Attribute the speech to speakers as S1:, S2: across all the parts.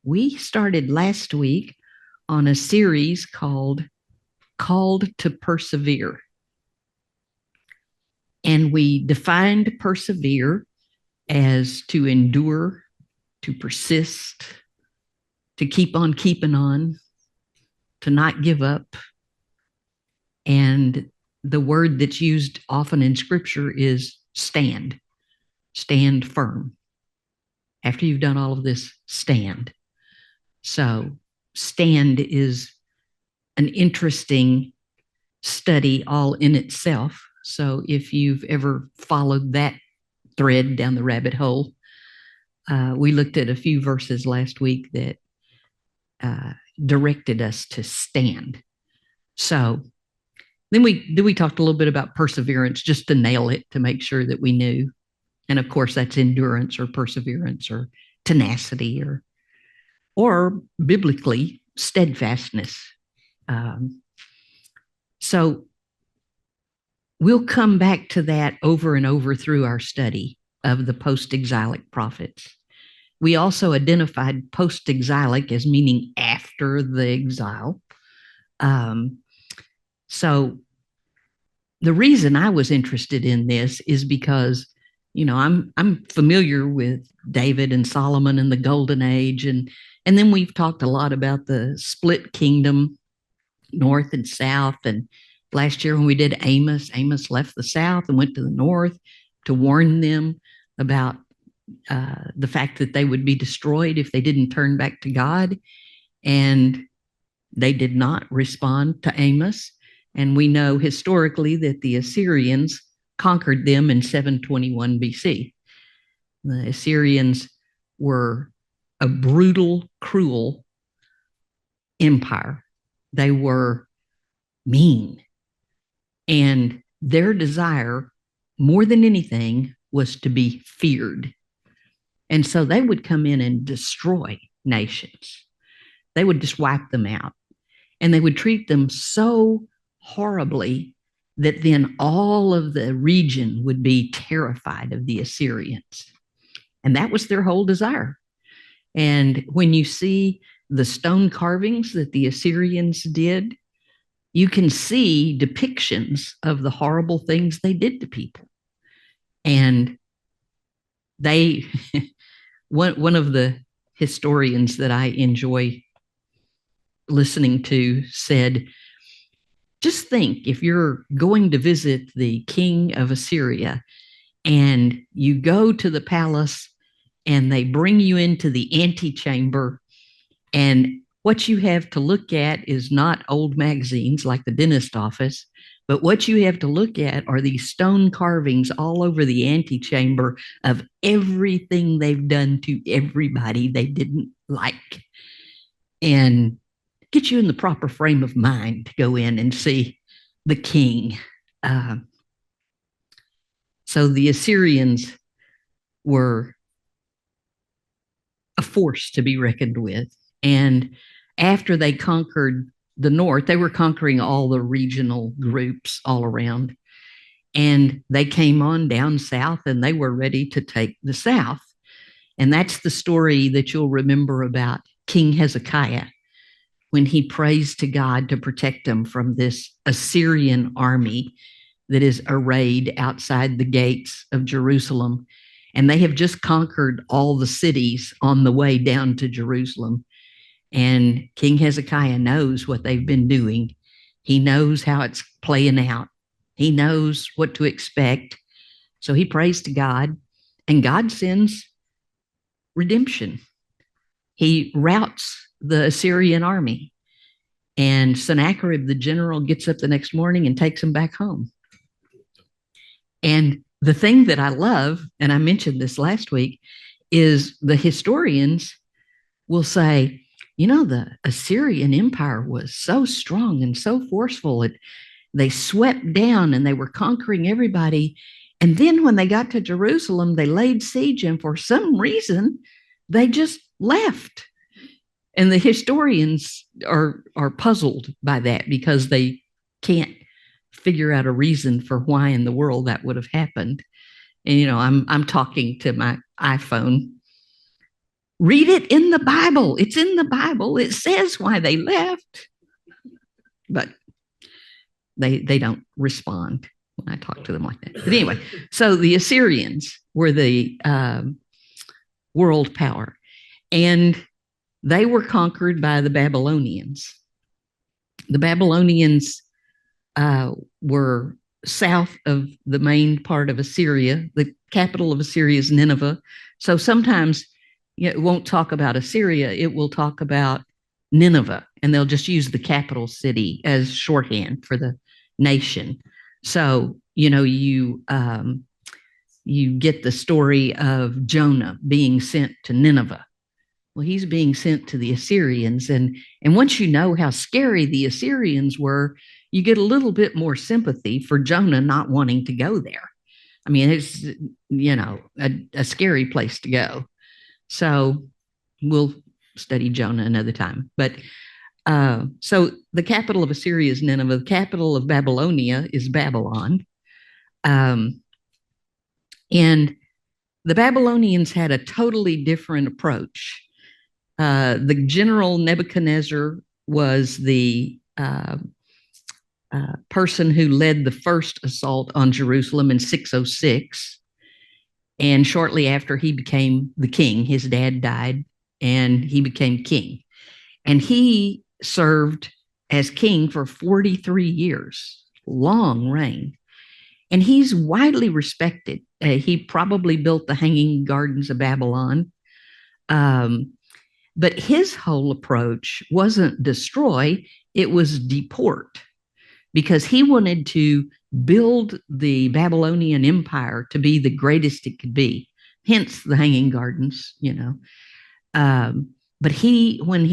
S1: We started last week on a series Called to Persevere. And we defined persevere as to endure, to persist, to keep on keeping on, to not give up. And the word that's used often in scripture is stand, stand firm. After you've done all of this, stand. So, stand is an interesting study all in itself. So, if you've ever followed that thread down the rabbit hole, we looked at a few verses last week that directed us to stand. So, then we talked a little bit about perseverance just to nail it, to make sure that we knew. And of course, that's endurance or perseverance or tenacity or biblically steadfastness. So we'll come back to that over and over through our study of the post-exilic prophets. We also identified post-exilic as meaning after the exile. So the reason I was interested in this is because, I'm familiar with David and Solomon and the Golden Age, and then we've talked a lot about the split kingdom, north and south. And last year when we did Amos left the south and went to the north to warn them about the fact that they would be destroyed if they didn't turn back to God. And they did not respond to Amos. And we know historically that the Assyrians conquered them in 721 BC. The Assyrians were a brutal, cruel empire. They were mean. And their desire, more than anything, was to be feared. And so they would come in and destroy nations. They would just wipe them out. And they would treat them so horribly that then all of the region would be terrified of the Assyrians. And that was their whole desire. And when you see the stone carvings that the Assyrians did, you can see depictions of the horrible things they did to people. And they, one of the historians that I enjoy listening to said, just think if you're going to visit the king of Assyria and you go to the palace and they bring you into the antechamber, and what you have to look at is not old magazines like the dentist office, but what you have to look at are these stone carvings all over the antechamber of everything they've done to everybody they didn't like. And get you in the proper frame of mind to go in and see the king. So the Assyrians were a force to be reckoned with. And after they conquered the north, they were conquering all the regional groups all around. And they came on down south and they were ready to take the south. And that's the story that you'll remember about King Hezekiah, when he prays to God to protect him from this Assyrian army that is arrayed outside the gates of Jerusalem. And they have just conquered all the cities on the way down to Jerusalem. And King Hezekiah knows what they've been doing. He knows how it's playing out. He knows what to expect. So he prays to God, and God sends redemption. He routs the Assyrian army. And Sennacherib, the general, gets up the next morning and takes him back home. And the thing that I love, and I mentioned this last week, is the historians will say, the Assyrian Empire was so strong and so forceful. They swept down and they were conquering everybody. And then when they got to Jerusalem, they laid siege, and for some reason, they just left. And the historians are puzzled by that because they can't figure out a reason for why in the world that would have happened. And I'm talking to my iPhone Read it in the Bible. It's in the Bible. It says why they left. But they don't respond when I talk to them like that. But anyway, so the Assyrians were the world power, and they were conquered by the Babylonians. The Babylonians were south of the main part of Assyria. The capital of Assyria is Nineveh. So sometimes it won't talk about Assyria, it will talk about Nineveh, and they'll just use the capital city as shorthand for the nation. So, you get the story of Jonah being sent to Nineveh. Well, he's being sent to the Assyrians. And once you know how scary the Assyrians were, you get a little bit more sympathy for Jonah not wanting to go there. I mean, it's, a scary place to go. So we'll study Jonah another time. But so the capital of Assyria is Nineveh. The capital of Babylonia is Babylon. And the Babylonians had a totally different approach. The general Nebuchadnezzar was the person who led the first assault on Jerusalem in 606. And shortly after, he became the king. His dad died, and he became king. And he served as king for 43 years, long reign. And he's widely respected. He probably built the Hanging Gardens of Babylon. But his whole approach wasn't destroy, it was deport, because he wanted to build the Babylonian Empire to be the greatest it could be, hence the Hanging Gardens, But when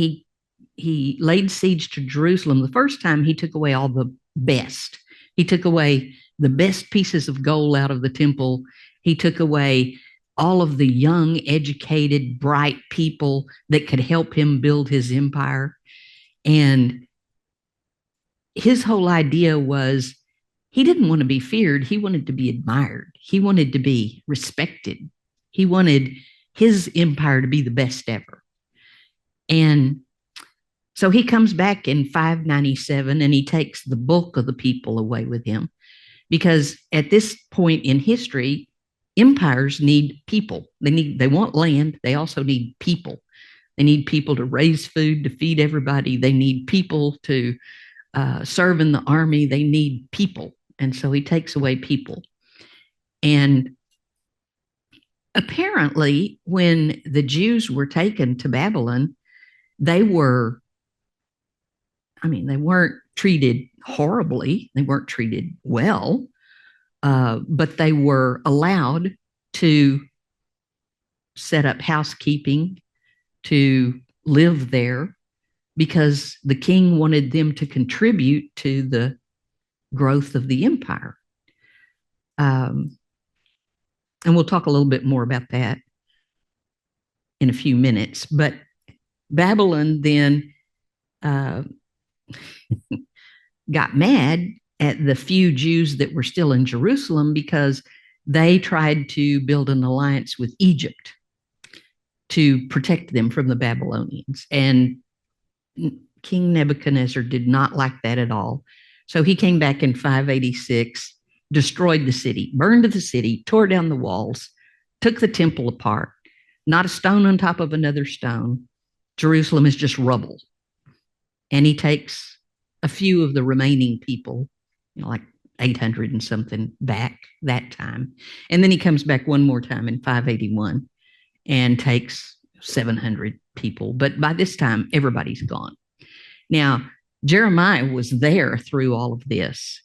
S1: he laid siege to Jerusalem, the first time he took away all the best. He took away the best pieces of gold out of the temple. He took away all of the young, educated, bright people that could help him build his empire. And his whole idea was he didn't want to be feared. He wanted to be admired. He wanted to be respected. He wanted his empire to be the best ever. And so he comes back in 597 and he takes the bulk of the people away with him, because at this point in history, empires need people. They want land. They also need people. They need people to raise food, to feed everybody. They need people to serve in the army. They need people. And so he takes away people. And apparently, when the Jews were taken to Babylon, they weren't treated horribly. They weren't treated well, but they were allowed to set up housekeeping, to live there, because the king wanted them to contribute to the growth of the empire. And we'll talk a little bit more about that in a few minutes. But Babylon then got mad at the few Jews that were still in Jerusalem, because they tried to build an alliance with Egypt to protect them from the Babylonians. And King Nebuchadnezzar did not like that at all. So he came back in 586, destroyed the city, burned the city, tore down the walls, took the temple apart, not a stone on top of another stone. Jerusalem is just rubble. And he takes a few of the remaining people, like 800 and something, back that time. And then he comes back one more time in 581 and takes 700 people. But by this time, everybody's gone. Now, Jeremiah was there through all of this.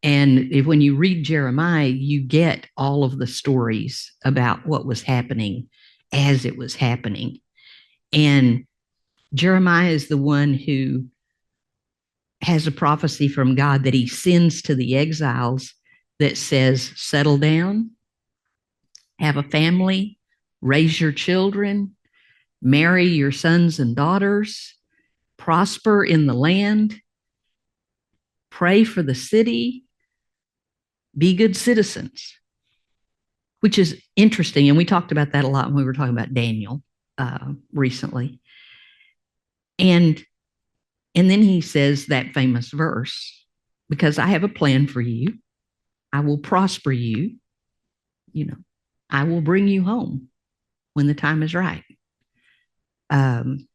S1: And when you read Jeremiah, you get all of the stories about what was happening as it was happening. And Jeremiah is the one who has a prophecy from God that he sends to the exiles that says, settle down, have a family, raise your children, marry your sons and daughters, prosper in the land, pray for the city, be good citizens, which is interesting. And we talked about that a lot when we were talking about Daniel. recently. And then he says that famous verse, because I have a plan for you. I will prosper you. You know, I will bring you home when the time is right. Um,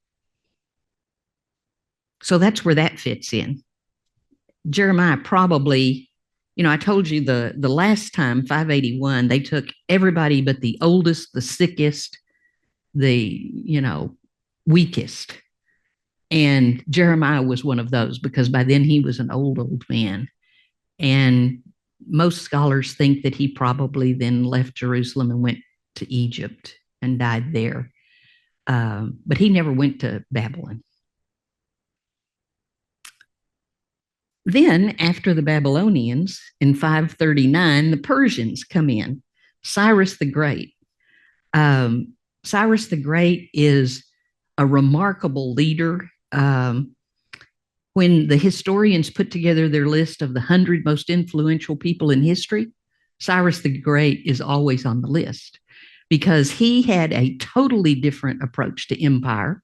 S1: so that's where that fits in. Jeremiah probably, I told you the last time 581, they took everybody but the oldest, the sickest, the weakest. And Jeremiah was one of those because by then he was an old man. And most scholars think that he probably then left Jerusalem and went to Egypt and died there. But he never went to Babylon. Then, after the Babylonians in 539, the Persians come in. Cyrus the Great. Cyrus the Great is a remarkable leader. When the historians put together their list of the 100 most influential people in history, Cyrus the Great is always on the list because he had a totally different approach to empire,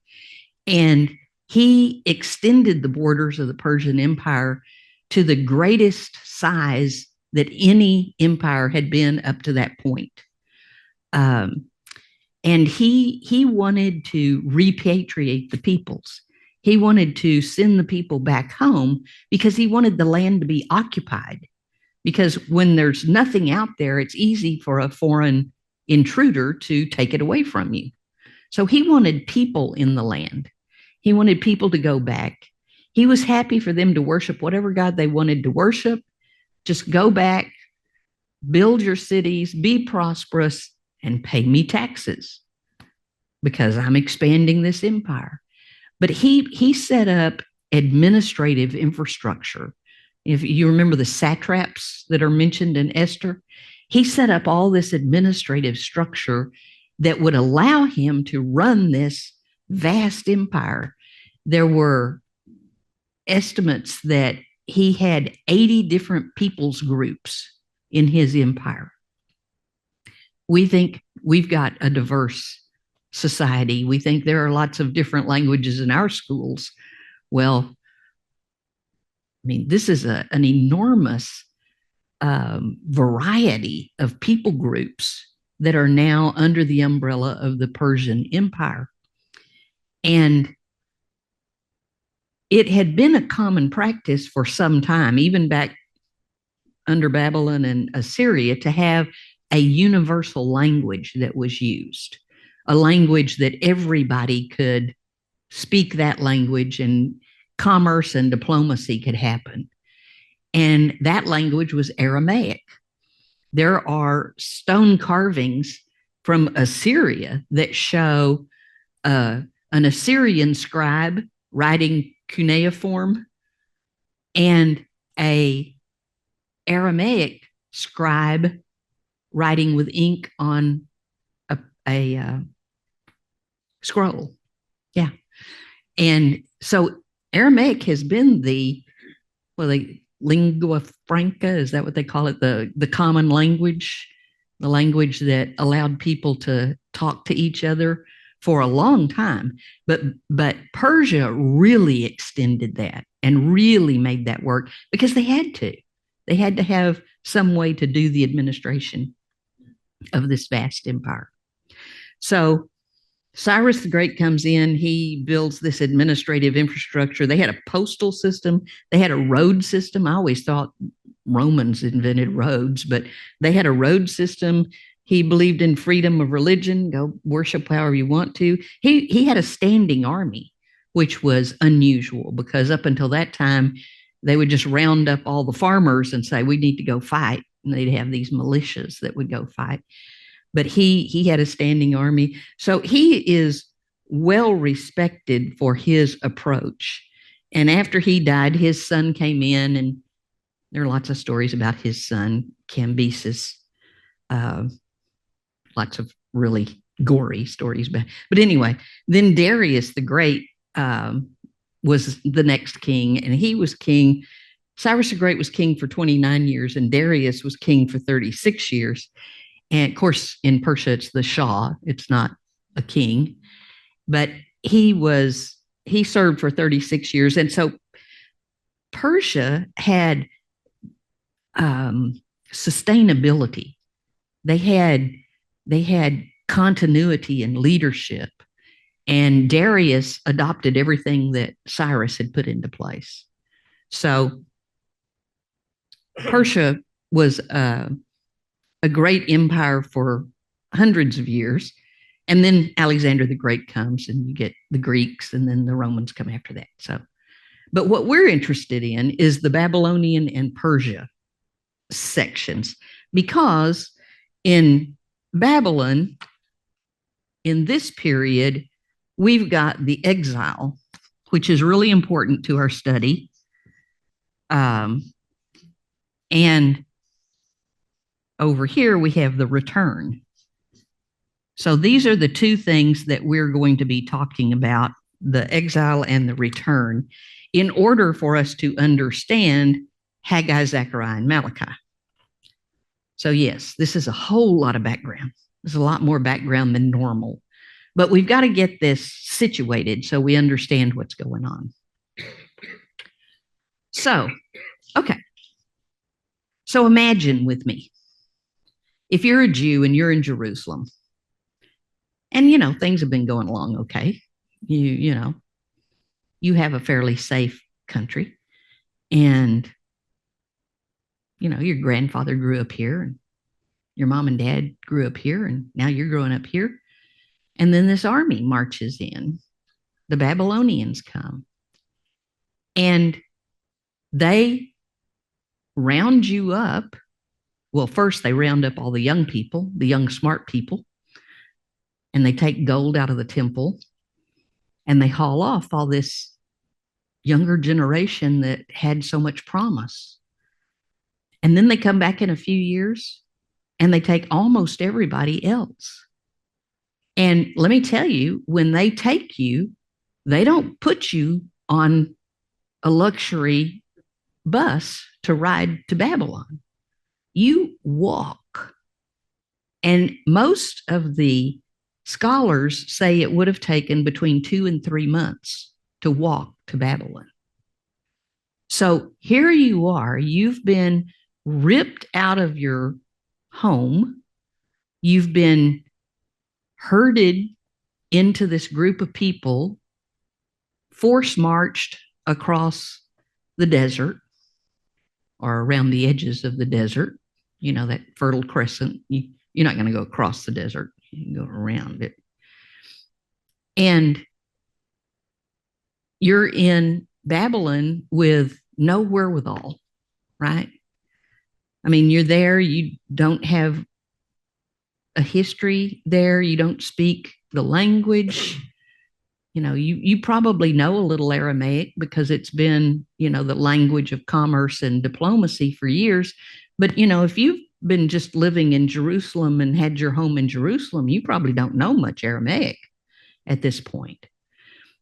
S1: and he extended the borders of the Persian Empire to the greatest size that any empire had been up to that point. And he wanted to repatriate the peoples. He wanted to send the people back home because he wanted the land to be occupied. Because when there's nothing out there, it's easy for a foreign intruder to take it away from you. So he wanted people in the land. He wanted people to go back. He was happy for them to worship whatever God they wanted to worship. Just go back, build your cities, be prosperous, and pay me taxes because I'm expanding this empire. But he set up administrative infrastructure. If you remember the satraps that are mentioned in Esther, he set up all this administrative structure that would allow him to run this vast empire. There were estimates that he had 80 different peoples groups in his empire. We think we've got a diverse society. We think there are lots of different languages in our schools. Well, I mean, this is an enormous variety of people groups that are now under the umbrella of the Persian Empire. And it had been a common practice for some time, even back under Babylon and Assyria, to have a universal language that was used, a language that everybody could speak that language and commerce and diplomacy could happen. And that language was Aramaic. There are stone carvings from Assyria that show an Assyrian scribe writing cuneiform and a Aramaic scribe writing with ink on a scroll. Yeah. And so Aramaic has been the lingua franca, is that what they call it? The common language, the language that allowed people to talk to each other for a long time. But Persia really extended that and really made that work because they had to. They had to have some way to do the administration of this vast empire. So Cyrus the Great comes in, he builds this administrative infrastructure. They had a postal system, they had a road system. I always thought Romans invented roads, but they had a road system. He believed in freedom of religion, go worship however you want to. He had a standing army, which was unusual because up until that time, they would just round up all the farmers and say, we need to go fight. And they'd have these militias that would go fight. But he had a standing army. So he is well respected for his approach. And after he died, his son came in, and there are lots of stories about his son, Cambyses. Lots of really gory stories. But anyway, then Darius the Great was the next king, and he was king. Cyrus the Great was king for 29 years, and Darius was king for 36 years. And of course, in Persia, it's the Shah, it's not a king. but he served for 36 years. And so Persia had sustainability. They had continuity and leadership. And Darius adopted everything that Cyrus had put into place. So Persia was a great empire for hundreds of years. And then Alexander the Great comes, and you get the Greeks, and then the Romans come after that. So, but what we're interested in is the Babylonian and Persia sections, because in Babylon, in this period, we've got the exile, which is really important to our study. And over here, we have the return. So these are the two things that we're going to be talking about, the exile and the return, in order for us to understand Haggai, Zechariah, and Malachi. So yes, this is a whole lot of background. There's a lot more background than normal, but we've got to get this situated so we understand what's going on. So, okay. So imagine with me, if you're a Jew and you're in Jerusalem, and things have been going along okay, you have a fairly safe country, and your grandfather grew up here, and your mom and dad grew up here, and now you're growing up here, and then this army marches in. The Babylonians come, and they round you up. Well, first they round up all the young people, the young smart people, and they take gold out of the temple, and they haul off all this younger generation that had so much promise. And then they come back in a few years, and they take almost everybody else. And let me tell you, when they take you, they don't put you on a luxury bus to ride to Babylon. You walk. And most of the scholars say it would have taken between 2 and 3 months to walk to Babylon. So here you are, you've been ripped out of your home. You've been herded into this group of people, force marched across the desert or around the edges of the desert, that fertile crescent. You're not going to go across the desert. You can go around it. And you're in Babylon with no wherewithal, right? I mean, you're there, you don't have a history there, you don't speak the language. You probably know a little Aramaic because it's been, the language of commerce and diplomacy for years. But, if you've been just living in Jerusalem and had your home in Jerusalem, you probably don't know much Aramaic at this point.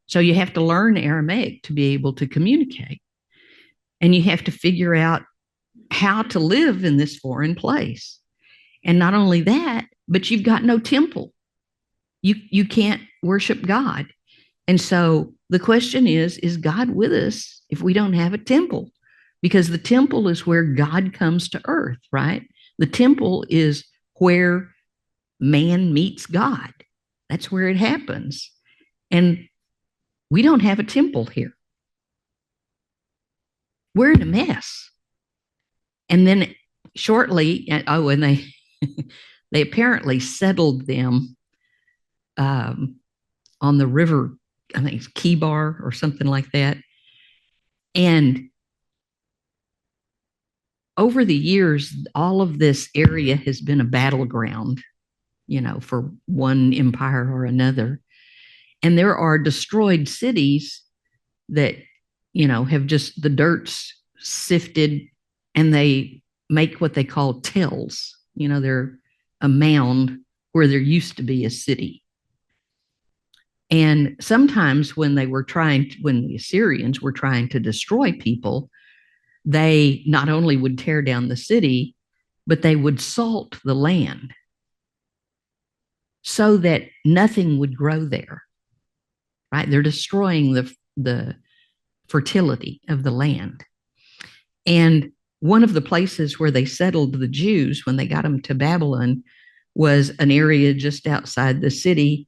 S1: So you have to learn Aramaic to be able to communicate. And you have to figure out how to live in this foreign place. And not only that, but you've got no temple. You can't worship God. And so the question is God with us if we don't have a temple? Because the temple is where God comes to earth, right? The temple is where man meets God. That's where it happens. And we don't have a temple here. We're in a mess. And then shortly, and they they apparently settled them on the river, I think it's Kibar or something like that. And over the years, all of this area has been a battleground, for one empire or another. And there are destroyed cities that, have just the dirt's sifted, and they make what they call tells. They're a mound where there used to be a city. And sometimes when the Assyrians were trying to destroy people, they not only would tear down the city, but they would salt the land so that nothing would grow there. right? They're destroying the fertility of the land. And one of the places where they settled the Jews when they got them to Babylon was an area just outside the city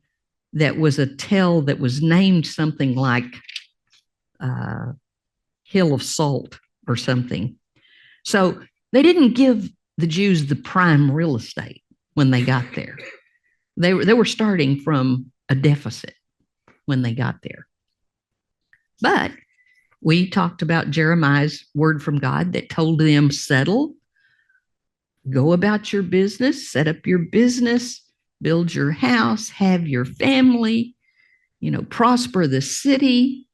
S1: that was a tell that was named something like Hill of Salt or something. So they didn't give the Jews the prime real estate when they got there. They were starting from a deficit when they got there. But we talked about Jeremiah's word from God that told them, settle, go about your business, set up your business, build your house, have your family, prosper the city.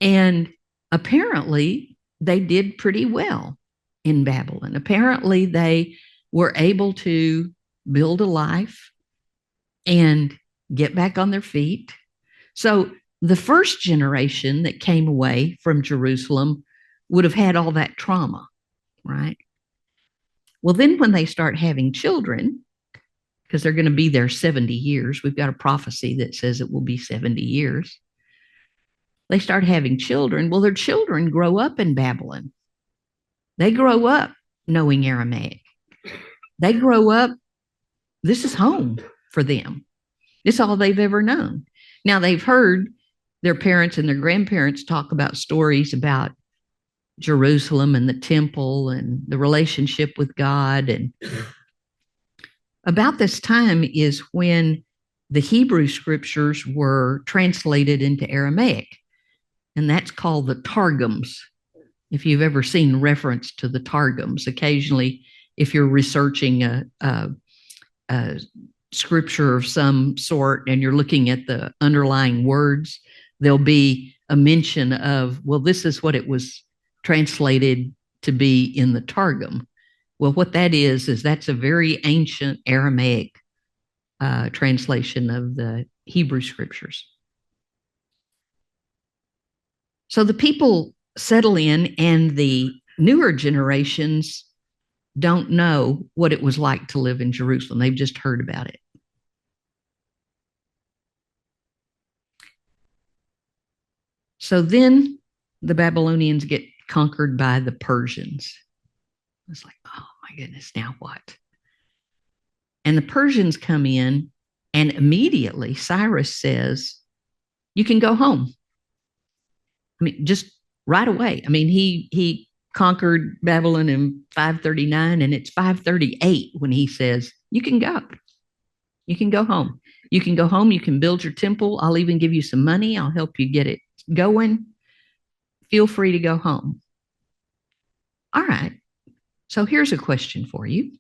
S1: And apparently they did pretty well in Babylon. Apparently they were able to build a life and get back on their feet. So the first generation that came away from Jerusalem would have had all that trauma, right? Well, then when they start having children, because they're going to be there 70 years, we've got a prophecy that says it will be 70 years. They start having children. Well, their children grow up in Babylon. They grow up knowing Aramaic. They grow up, this is home for them. It's all they've ever known. Now, they've heard their parents and their grandparents talk about stories about Jerusalem and the temple and the relationship with God. And about this time is when the Hebrew scriptures were translated into Aramaic, and that's called the Targums. If you've ever seen reference to the Targums, occasionally, if you're researching a scripture of some sort and you're looking at the underlying words, there'll be a mention of, well, this is what it was translated to be in the Targum. Well, what that is that's a very ancient Aramaic translation of the Hebrew scriptures. So the people settle in, and the newer generations don't know what it was like to live in Jerusalem. They've just heard about it. So then the Babylonians get conquered by the Persians. It's like, oh my goodness, now what? And the Persians come in, and immediately Cyrus says, you can go home. I mean, just right away. I mean, he conquered Babylon in 539, and it's 538 when he says, you can go. You can go home. You can go home. You can build your temple. I'll even give you some money. I'll help you get it going. Feel free to go home. All right. So here's a question for you.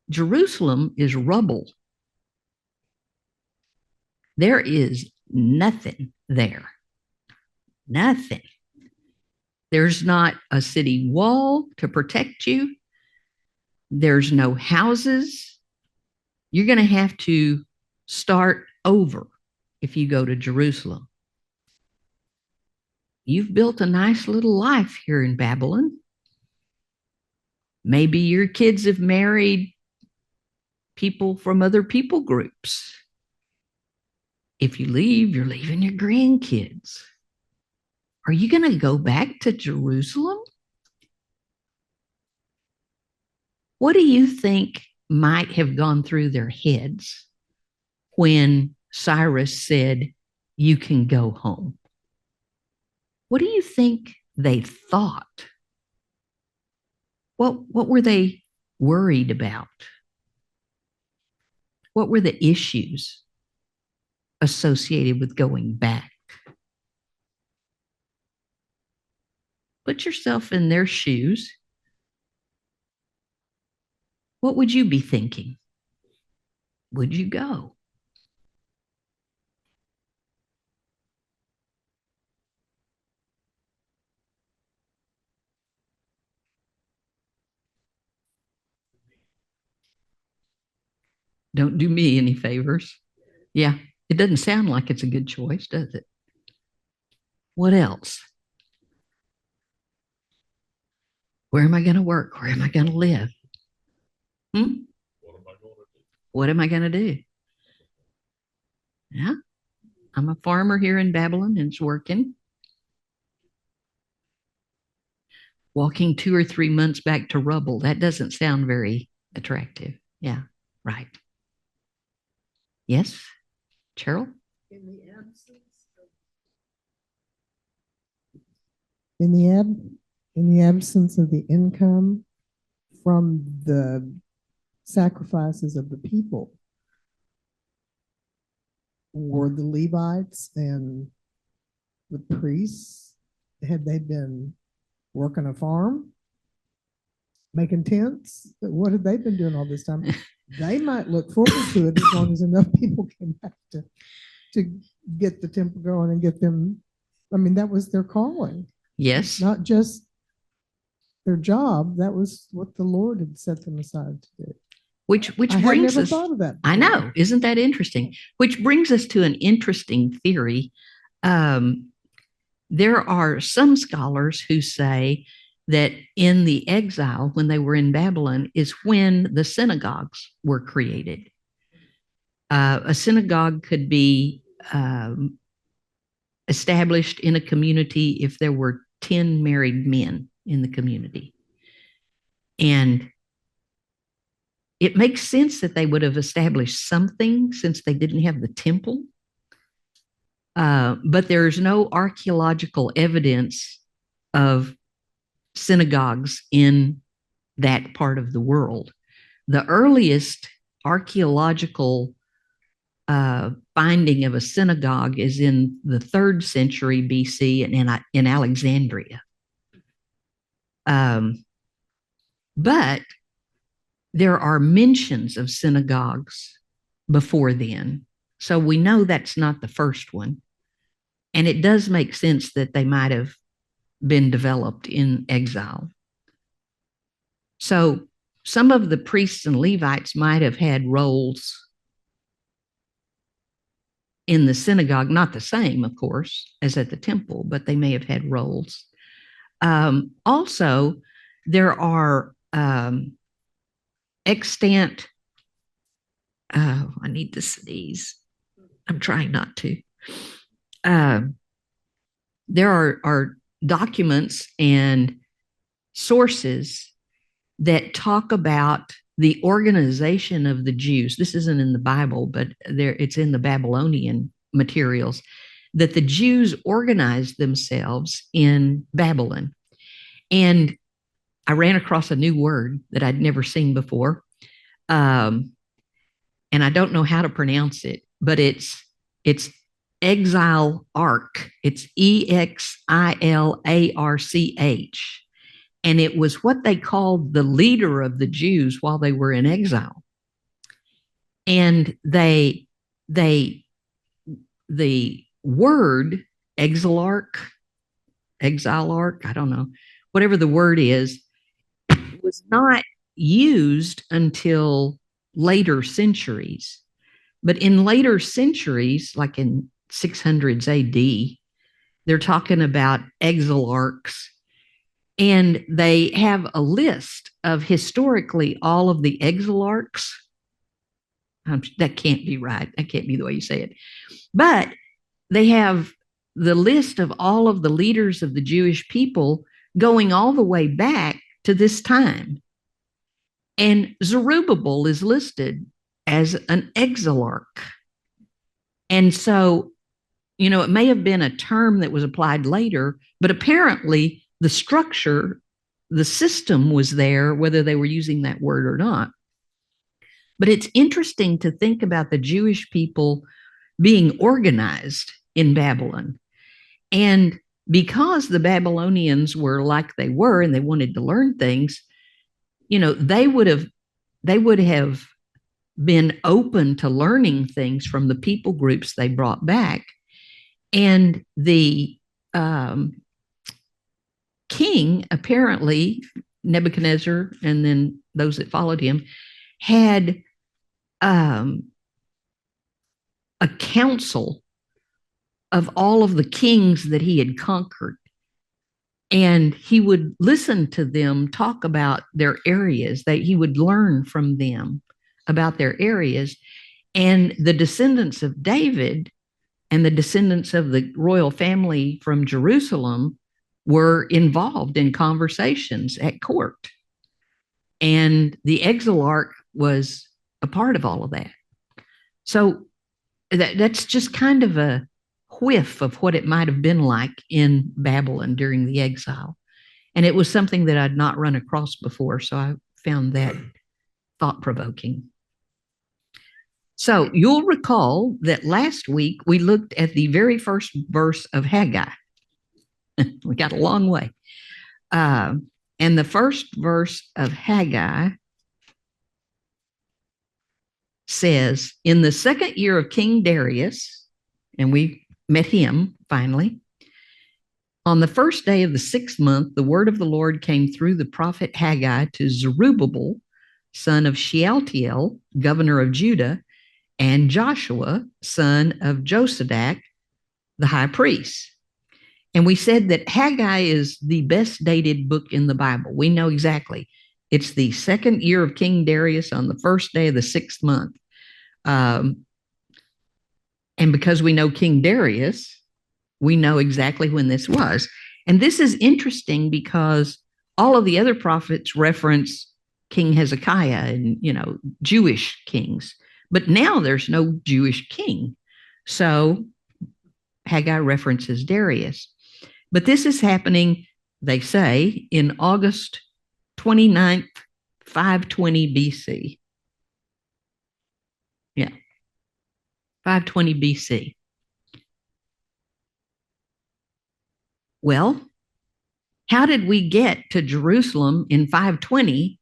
S1: Jerusalem is rubble. There is nothing there. Nothing. There's not a city wall to protect you. There's no houses. You're going to have to start over if you go to Jerusalem. You've built a nice little life here in Babylon. Maybe your kids have married people from other people groups. If you leave, you're leaving your grandkids. Are you going to go back to Jerusalem? What do you think might have gone through their heads when Cyrus said, you can go home? What do you think they thought? What were they worried about? What were the issues associated with going back? Put yourself in their shoes. What would you be thinking? Would you go? Don't do me any favors. Yeah, it doesn't sound like it's a good choice, does it? What else? Where am I going to work? Where am I going to live? What am I going to do? Yeah. I'm a farmer here in Babylon and it's working. Walking 2 or 3 months back to rubble. That doesn't sound very attractive. Yeah, right. Yes, Cheryl?
S2: In the absence of in the absence of the income from the sacrifices of the people, were the Levites and the priests, had they been working a farm, making tents? What had they been doing all this time? They might look forward to it as long as enough people came back to get the temple going and get them. I mean, that was their calling.
S1: Yes.
S2: Not just their job. That was what the Lord had set them aside to do.
S1: Which
S2: I
S1: brings
S2: never
S1: us,
S2: thought of that before.
S1: I know, isn't that interesting? Which brings us to an interesting theory. There are some scholars who say that in the exile, when they were in Babylon, is when the synagogues were created. A synagogue could be established in a community if there were 10 married men in the community. And it makes sense that they would have established something since they didn't have the temple. But there's no archaeological evidence of synagogues in that part of the world. The earliest archaeological finding of a synagogue is in the 3rd century BC in Alexandria. But there are mentions of synagogues before then. So we know that's not the first one. And it does make sense that they might have been developed in exile. So some of the priests and Levites might have had roles in the synagogue, not the same, of course, as at the temple, but they may have had roles. Also, there are extant, I need to sneeze. I'm trying not to. There are documents and sources that talk about the organization of the Jews. This isn't in the Bible, but it's in the Babylonian materials, that the Jews organized themselves in Babylon. And I ran across a new word that I'd never seen before. And I don't know how to pronounce it, but it's exile arc. It's EXILARCH. And it was what they called the leader of the Jews while they were in exile. And the word exilarch, I don't know, whatever the word is, was not used until later centuries. But in later centuries, like in 600s AD, they're talking about exilarchs. And they have a list of historically all of the exilarchs. That can't be right. That can't be the way you say it. But they have the list of all of the leaders of the Jewish people going all the way back to this time. And Zerubbabel is listed as an exilarch. And so, it may have been a term that was applied later, but apparently the structure, the system was there, whether they were using that word or not. But it's interesting to think about the Jewish people being organized in Babylon. And because the Babylonians were like they were and they wanted to learn things, they would have been open to learning things from the people groups they brought back. And the king, apparently, Nebuchadnezzar, and then those that followed him, had a council of all of the kings that he had conquered. And he would listen to them talk about their areas, that he would learn from them about their areas. And the descendants of David and the descendants of the royal family from Jerusalem were involved in conversations at court. And the exilarch was a part of all of that. So that's just kind of a whiff of what it might have been like in Babylon during the exile. And it was something that I'd not run across before. So I found that thought provoking. So you'll recall that last week we looked at the very first verse of Haggai. We got a long way. And the first verse of Haggai says, in the second year of King Darius, and we met him finally, on the first day of the 6th month, the word of the Lord came through the prophet Haggai to Zerubbabel, son of Shealtiel, governor of Judah, and Joshua, son of Josadak, the high priest. And we said that Haggai is the best dated book in the Bible. We know exactly. It's the second year of King Darius on the first day of the 6th month. And because we know King Darius, we know exactly when this was. And this is interesting because all of the other prophets reference King Hezekiah and, Jewish kings. But now there's no Jewish king. So Haggai references Darius. But this is happening, they say, in August 29th, 520 BC. Yeah, 520 BC. Well, how did we get to Jerusalem in 520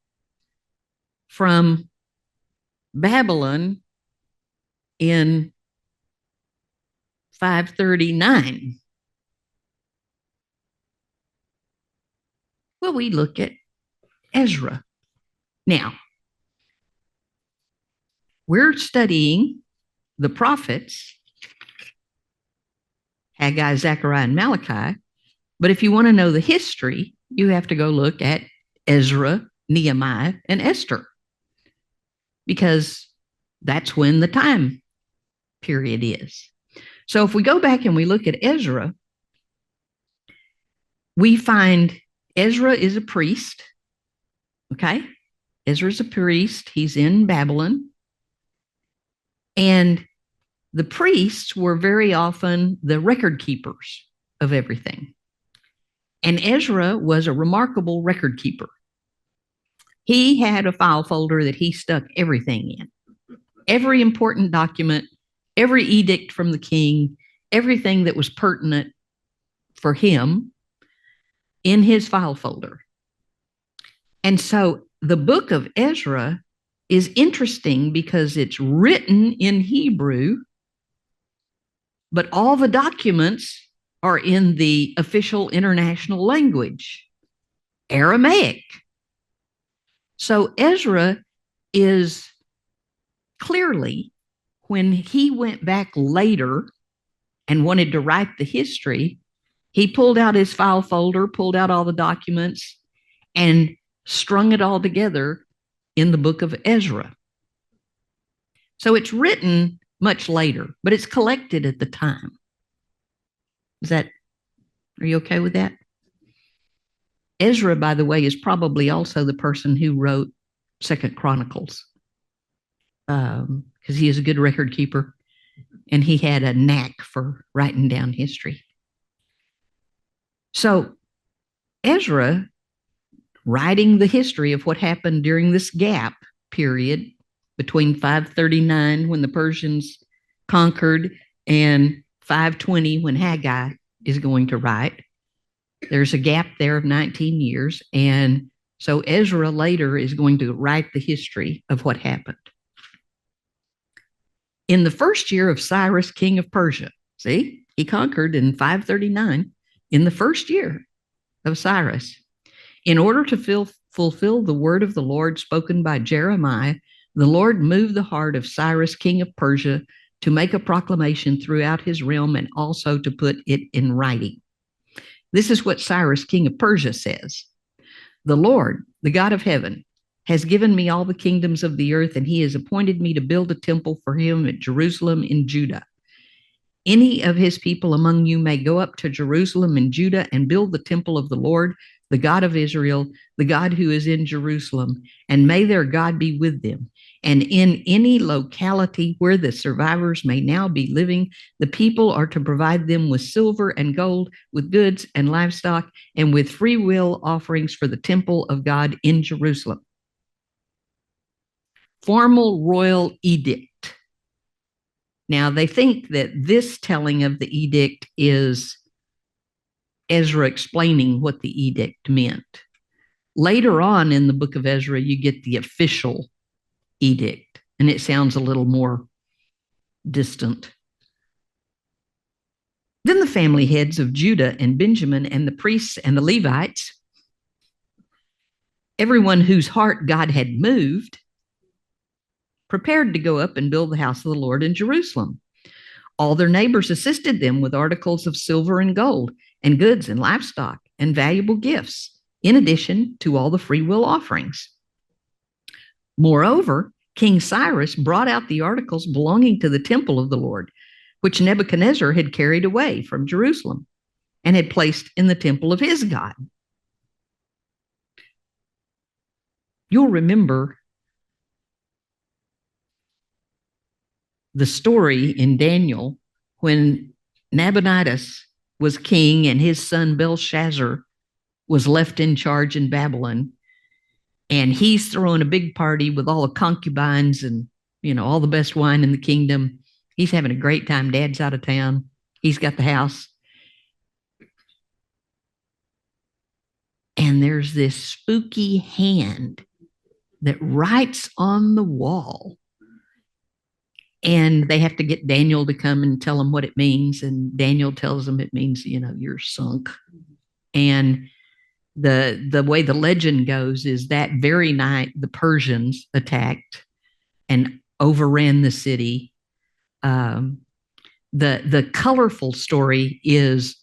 S1: from Babylon in 539? Well, we look at Ezra. Now, we're studying the prophets, Haggai, Zechariah, and Malachi. But if you want to know the history, you have to go look at Ezra, Nehemiah, and Esther, because that's when the time period is. So if we go back and we look at Ezra, we find Ezra is a priest. Okay? Ezra's a priest. He's in Babylon. And the priests were very often the record keepers of everything. And Ezra was a remarkable record keeper. He had a file folder that he stuck everything in. Every important document, every edict from the king, everything that was pertinent for him in his file folder. And so the book of Ezra is interesting because it's written in Hebrew, but all the documents are in the official international language, Aramaic. So Ezra is clearly, when he went back later and wanted to write the history, he pulled out his file folder, pulled out all the documents, and strung it all together in the book of Ezra. So it's written much later, but it's collected at the time. Are you okay with that? Ezra, by the way, is probably also the person who wrote Second Chronicles, because he is a good record keeper and he had a knack for writing down history. So Ezra, writing the history of what happened during this gap period between 539, when the Persians conquered, and 520, when Haggai is going to write. There's a gap there of 19 years. And so Ezra later is going to write the history of what happened. In the first year of Cyrus, king of Persia, see, he conquered in 539, in the first year of Cyrus, in order to fulfill the word of the Lord spoken by Jeremiah, the Lord moved the heart of Cyrus, king of Persia, to make a proclamation throughout his realm and also to put it in writing. This is what Cyrus, king of Persia, says. The Lord, the God of heaven, has given me all the kingdoms of the earth, and he has appointed me to build a temple for him at Jerusalem in Judah. Any of his people among you may go up to Jerusalem and Judah and build the temple of the Lord, the God of Israel, the God who is in Jerusalem, and may their God be with them. And in any locality where the survivors may now be living, the people are to provide them with silver and gold, with goods and livestock, and with free will offerings for the temple of God in Jerusalem. Formal royal edict. Now, they think that this telling of the edict is Ezra explaining what the edict meant. Later on in the book of Ezra, you get the official edict, and it sounds a little more distant. Then the family heads of Judah and Benjamin and the priests and the Levites, everyone whose heart God had moved, prepared to go up and build the house of the Lord in Jerusalem. All their neighbors assisted them with articles of silver and gold and goods and livestock and valuable gifts, in addition to all the free will offerings. Moreover, King Cyrus brought out the articles belonging to the temple of the Lord, which Nebuchadnezzar had carried away from Jerusalem and had placed in the temple of his God. You'll remember the story in Daniel when Nabonidus was king and his son Belshazzar was left in charge in Babylon. And he's throwing a big party with all the concubines and, all the best wine in the kingdom. He's having a great time. Dad's out of town. He's got the house. And there's this spooky hand that writes on the wall. And they have to get Daniel to come and tell them what it means. And Daniel tells them it means, you're sunk. And the way the legend goes is that very night, the Persians attacked and overran the city. The colorful story is,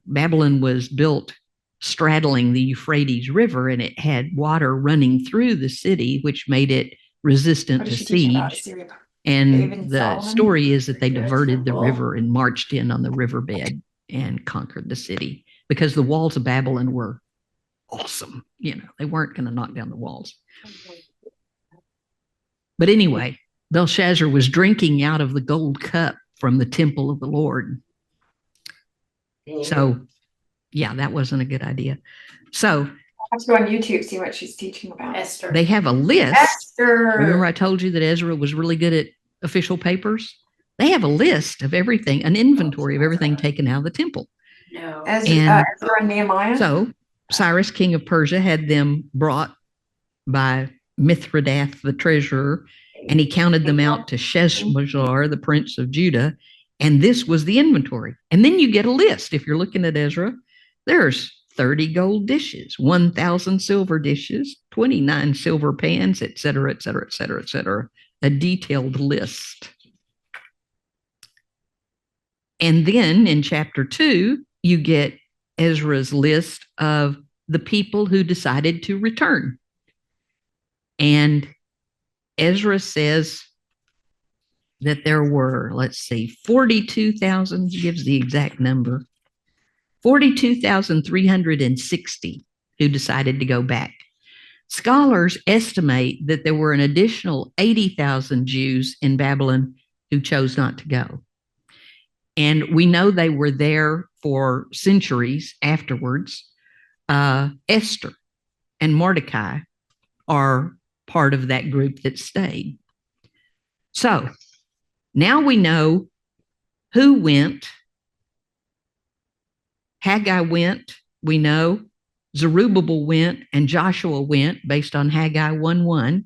S1: Babylon was built straddling the Euphrates River, and it had water running through the city, which made it resistant to siege. And the story is that they diverted the river and marched in on the riverbed and conquered the city because the walls of Babylon were awesome. They weren't going to knock down the walls. But anyway, Belshazzar was drinking out of the gold cup from the temple of the Lord. So, yeah, that wasn't a good idea. So,
S3: I have to go on YouTube, see what she's teaching about.
S1: Esther. They have a list. Esther. Remember I told you that Ezra was really good at official papers? They have a list of everything, an inventory of everything taken out of the temple.
S3: No. Ezra and Nehemiah?
S1: So Cyrus, king of Persia, had them brought by Mithridath, the treasurer, and he counted them out to Sheshbazzar, the prince of Judah, and this was the inventory. And then you get a list. If you're looking at Ezra, there's 30 gold dishes, 1,000 silver dishes, 29 silver pans, et cetera, et cetera, et cetera, et cetera. A detailed list. And then in chapter 2, you get Ezra's list of the people who decided to return. And Ezra says that there were, 42,000, he gives the exact number, 42,360 who decided to go back. Scholars estimate that there were an additional 80,000 Jews in Babylon who chose not to go. And we know they were there for centuries afterwards. Esther and Mordecai are part of that group that stayed. So now we know who went. Haggai went, we know. Zerubbabel went and Joshua went based on Haggai 1:1.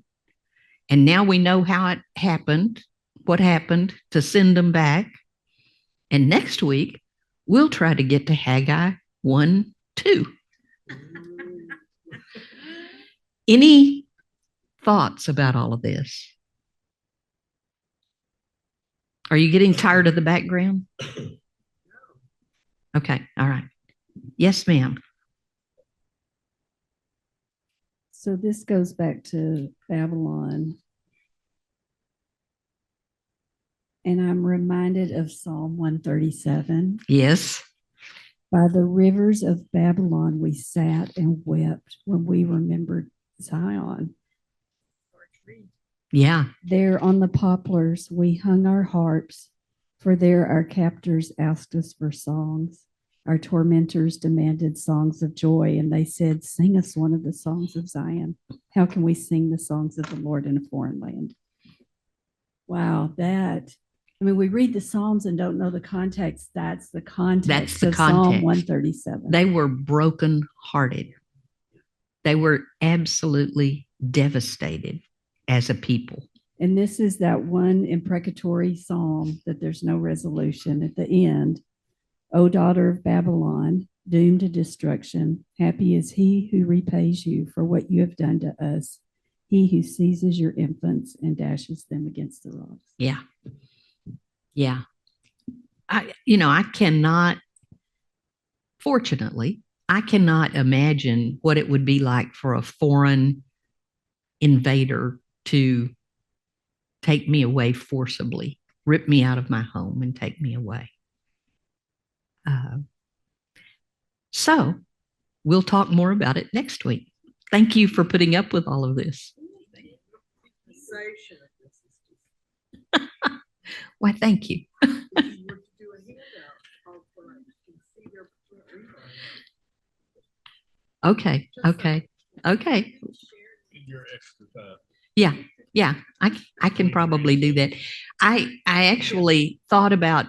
S1: And now we know how it happened, what happened to send them back. And next week, we'll try to get to Haggai 1:2. Any thoughts about all of this? Are you getting tired of the background? Okay, all right. Yes, ma'am.
S4: So this goes back to Babylon. And I'm reminded of Psalm 137.
S1: Yes.
S4: By the rivers of Babylon, we sat and wept when we remembered Zion.
S1: Yeah.
S4: There on the poplars, we hung our harps, for there our captors asked us for songs. Our tormentors demanded songs of joy, and they said, "Sing us one of the songs of Zion." How can we sing the songs of the Lord in a foreign land? Wow, we read the Psalms and don't know the context. That's the context of Psalm 137.
S1: They were brokenhearted. They were absolutely devastated as a people.
S4: And this is that one imprecatory psalm that there's no resolution at the end. O daughter of Babylon, doomed to destruction, happy is he who repays you for what you have done to us, he who seizes your infants and dashes them against the rocks.
S1: Yeah. Yeah. Fortunately, I cannot imagine what it would be like for a foreign invader to take me away forcibly, rip me out of my home and take me away. So we'll talk more about it next week. Thank you for putting up with all of this. Why, thank you. Okay. Yeah. I can probably do that. I actually thought about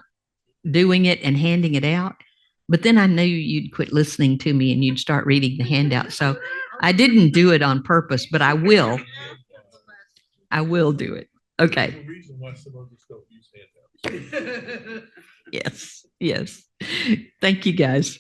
S1: doing it and handing it out, but then I knew you'd quit listening to me and you'd start reading the handout. So I didn't do it on purpose, but I will. I will do it. Okay. Yes. Thank you, guys.